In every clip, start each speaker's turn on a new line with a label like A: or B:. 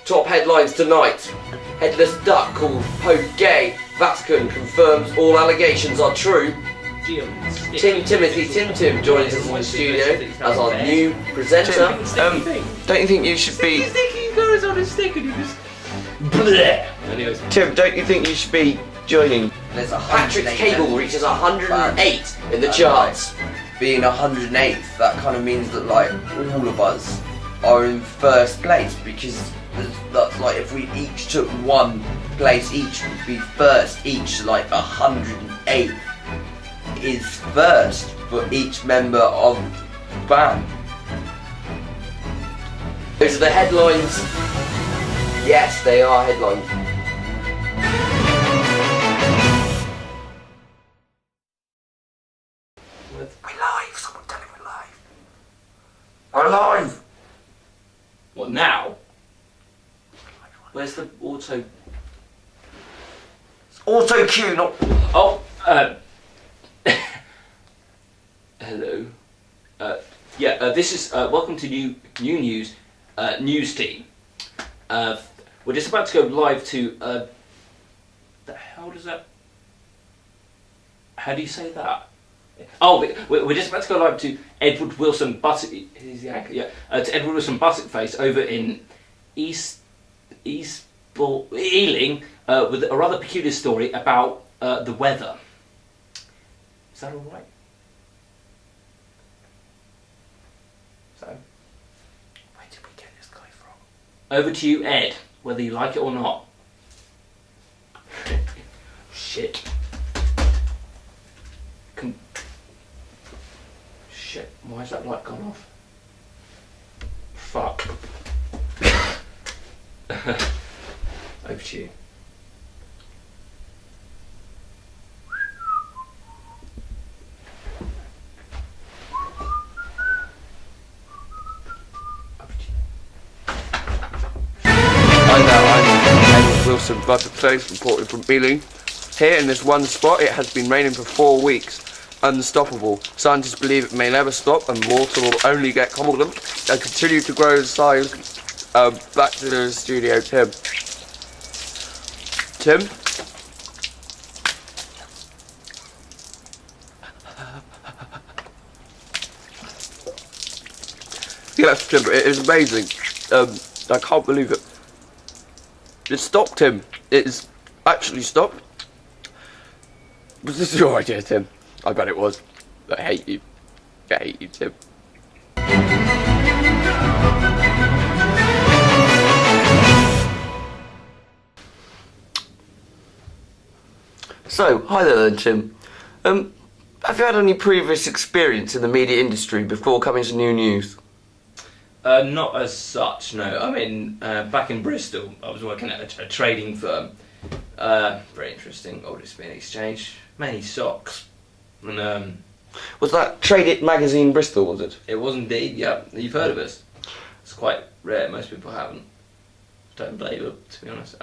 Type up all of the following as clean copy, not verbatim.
A: Top headlines tonight. Headless duck called Pope gay. Vatican confirms all allegations are true. Tim joins us in the studio as our new presenter.
B: Don't you think you should be...
C: He's thinking he goes on his stick and he just... Bleh! Anyways.
B: Tim, don't you think you should be joining?
A: There's Patrick's Cable reaches 108 in the charts.
D: Being 108th, that kind of means that like all of us are in first place, because that's like if we each took one place each, would be first each. Like 108th is first for each member of the band.
A: Those are the headlines. Yes, they are headlines.
D: We're live. Someone tell him we're live. We're live.
C: What, now? Where's the auto...
D: Auto cue, not...
C: Oh, hello. This is, welcome to new news, news team. We're just about to go live to, the hell does that... How do you say that? Oh, we're just about to go live to Edward Wilson Buttock. He's the anchor, yeah. To Edward Wilson Buttockface over in Ealing, with a rather peculiar story about the weather. Is that all right? So, where did we get this guy from? Over to you, Ed. Whether you like it or not. Shit. Shit, why has that light gone off? Fuck. Over to you.
B: I'm Wilson Buttockface, reporting from Ealing. Here in this one spot, it has been raining for 4 weeks. Unstoppable. Scientists believe it may never stop, and water will only get colder and continue to grow in size. Back to the studio, Tim. Tim? Yes, Tim, it is amazing. I can't believe it. It stopped, Tim. It is actually stopped. Was this your idea, Tim? I bet it was. I hate you. I hate you, Tim. So, hi there then, Tim. Have you had any previous experience in the media industry before coming to New News?
C: Not as such, no. I mean, back in Bristol, I was working at a trading firm. Very interesting, old experience exchange. Many socks. And,
B: was that Trade It magazine Bristol, was it?
C: it was indeed, yeah. You've heard of us. It's quite rare, most people haven't. Don't blame them, to be honest.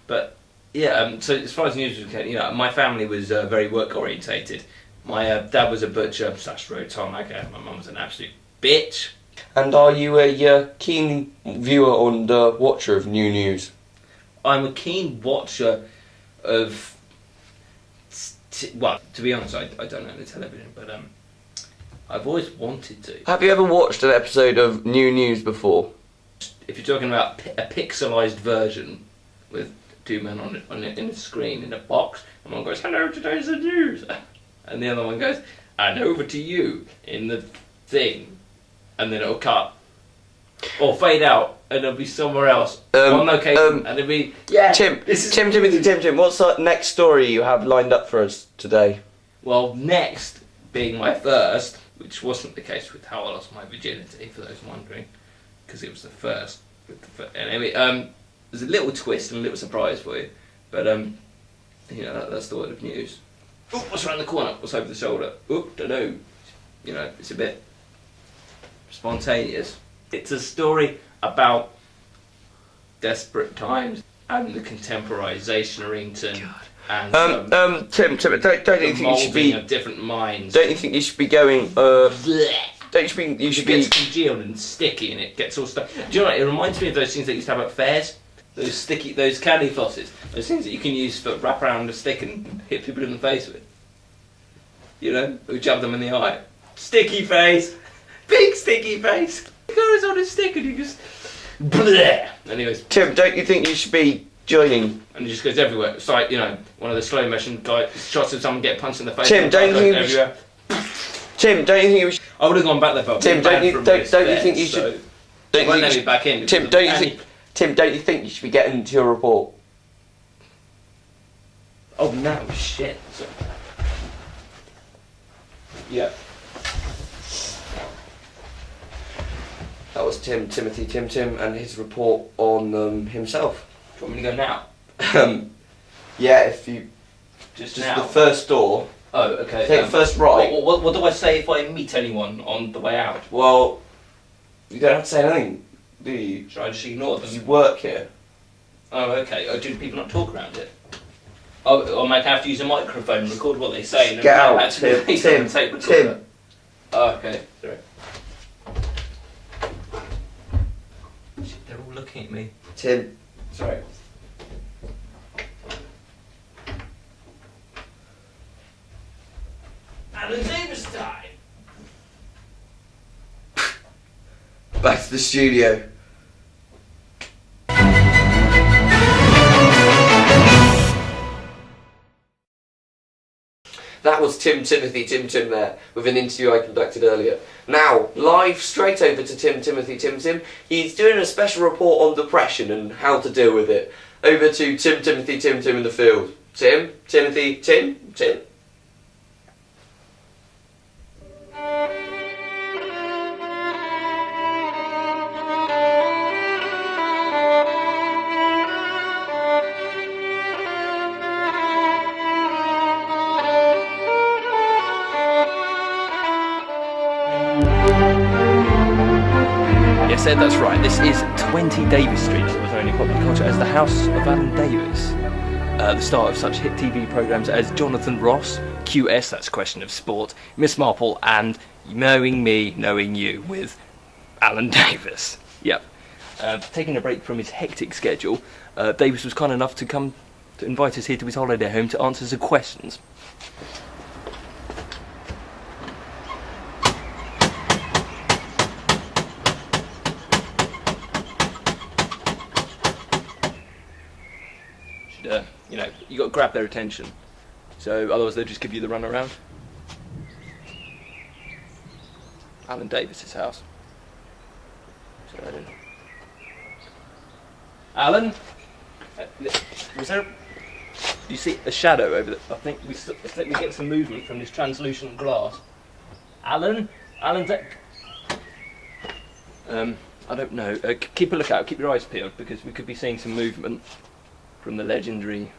C: But, yeah, so as far as news was concerned, you know, my family was very work orientated. My dad was a butcher / road tarmac. My mum was an absolute bitch.
B: And are you a keen viewer and watcher of New News?
C: I'm a keen watcher of... well, to be honest, I don't know the television, but I've always wanted to.
B: Have you ever watched an episode of New News before?
C: If you're talking about a pixelised version with two men on it in a screen in a box, and one goes, "Hello, today's the news," and the other one goes, "And over to you," in the thing, and then it'll cut or fade out, and it'll be somewhere else on location, and it'll be
B: Tim. What's the next story you have lined up for us today?
C: Well, next being my first, which wasn't the case with how I lost my virginity, for those wondering, because it was the first. Anyway, there's a little twist and a little surprise for you, but you know, that's the word of news. Oh, what's around the corner? What's over the shoulder? Oh, don't know. You know, it's a bit spontaneous. It's a story about desperate times and the contemporization and
B: Tim, don't you think you should be
C: of different minds?
B: Don't you think you should be going? Don't you think you should be?
C: It gets congealed and sticky, and it gets all stuck. Do you know what? It reminds me of those things that used to have at fairs. those candy flosses, those things that you can use for wrap around a stick and hit people in the face with. You know, or jab them in the eye. Sticky face, big sticky face. It goes on a stick and you just bleh. Anyways,
B: Tim, don't you think you should be joining?
C: and it just goes everywhere. It's like, you know, one of the slow motion shots of someone getting punched in the face.
B: Tim,
C: and
B: don't
C: goes
B: you think
C: everywhere.
B: Tim, don't you think you should?
C: I would have gone back there, but
B: Tim, don't you think you should? Don't
C: Won't
B: you
C: let
B: think
C: me back in.
B: Tim, don't you think? Tim, don't you think you should be getting to your report?
C: Oh no, shit. So, yeah.
B: That was Timothy Tim, and his report on himself.
C: Do you want me to go now?
B: Yeah, if you
C: Just
B: just
C: now?
B: the first door,
C: Oh, okay.
B: take the first right.
C: What do I say if I meet anyone on the way out?
B: Well, you don't have to say anything, do you?
C: Should I just ignore
B: Because you
C: them?
B: work here.
C: Oh, okay. Oh, do people not talk around it? Oh, I might have to use a microphone, record what they say, and
B: Get
C: then
B: out,
C: have to repeat it on the tape recorder.
B: Tim.
C: Oh, okay. Sorry. Shit, they're all looking at me.
B: Tim.
C: Sorry. Alan Davies time!
B: Back to the studio. That was Timothy Tim there, with an interview I conducted earlier. Now, live straight over to Timothy Tim. He's doing a special report on depression and how to deal with it. Over to Timothy Tim in the field. Timothy Tim.
C: Yes, Ed, that's right. This is 20 Davis Street, otherwise known in popular culture as the House of Alan Davies. The start of such hit TV programmes as Jonathan Ross, QS, that's Question of Sport, Miss Marple, and Knowing Me, Knowing You with Alan Davies. Yep. Taking a break from his hectic schedule, Davies was kind enough to come to invite us here to his holiday home to answer some questions. You know, you got to grab their attention, so otherwise they'll just give you the run around. Alan Davies' house. So, Alan, was there? Do you see a shadow over there? I think we get some movement from this translucent glass. Alan's. I don't know. Keep a lookout. Keep your eyes peeled because we could be seeing some movement from the legendary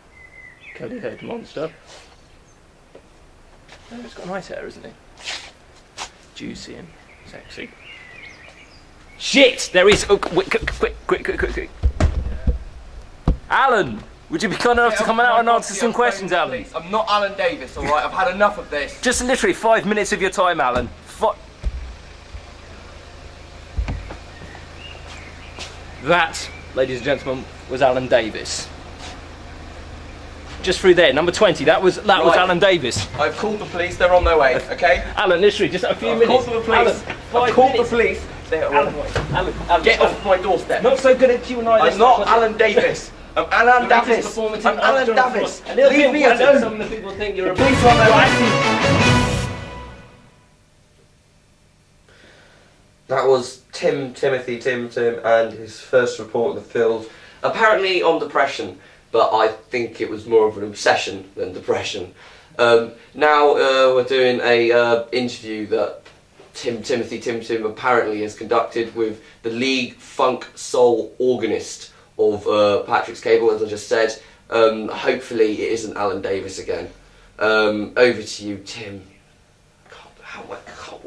C: curly-haired monster. Oh, he's got nice hair, isn't he? Juicy and sexy. Shit! There is. Oh, quick! Alan, would you be kind enough to come out and answer some questions, Alan?
B: Please. I'm not Alan Davies, alright? I've had enough of this.
C: Just literally 5 minutes of your time, Alan. That, ladies and gentlemen, was Alan Davies. Just through there, number 20. That was Alan Davies.
B: I've called the police. They're on their way. Okay.
C: Alan, literally, just a few
B: I've
C: minutes.
B: called the police.
C: Alan,
B: I've called
C: minutes.
B: the police. They're on their way.
C: Alan,
B: Get off my doorstep.
C: Not so good at Q&A.
B: I'm not Alan Davies. I'm Alan Davies. I'm Alan Davies. Leave me alone.
C: Some of the people think you're
B: The police are on their way. That was Timothy Tim, and his first report in the field, apparently on depression, but I think it was more of an obsession than depression. Now we're doing a interview that Timothy Tim apparently has conducted with the lead funk soul organist of Patrick's Cable, as I just said. Hopefully it isn't Alan Davies again. Over to you, Tim. I can't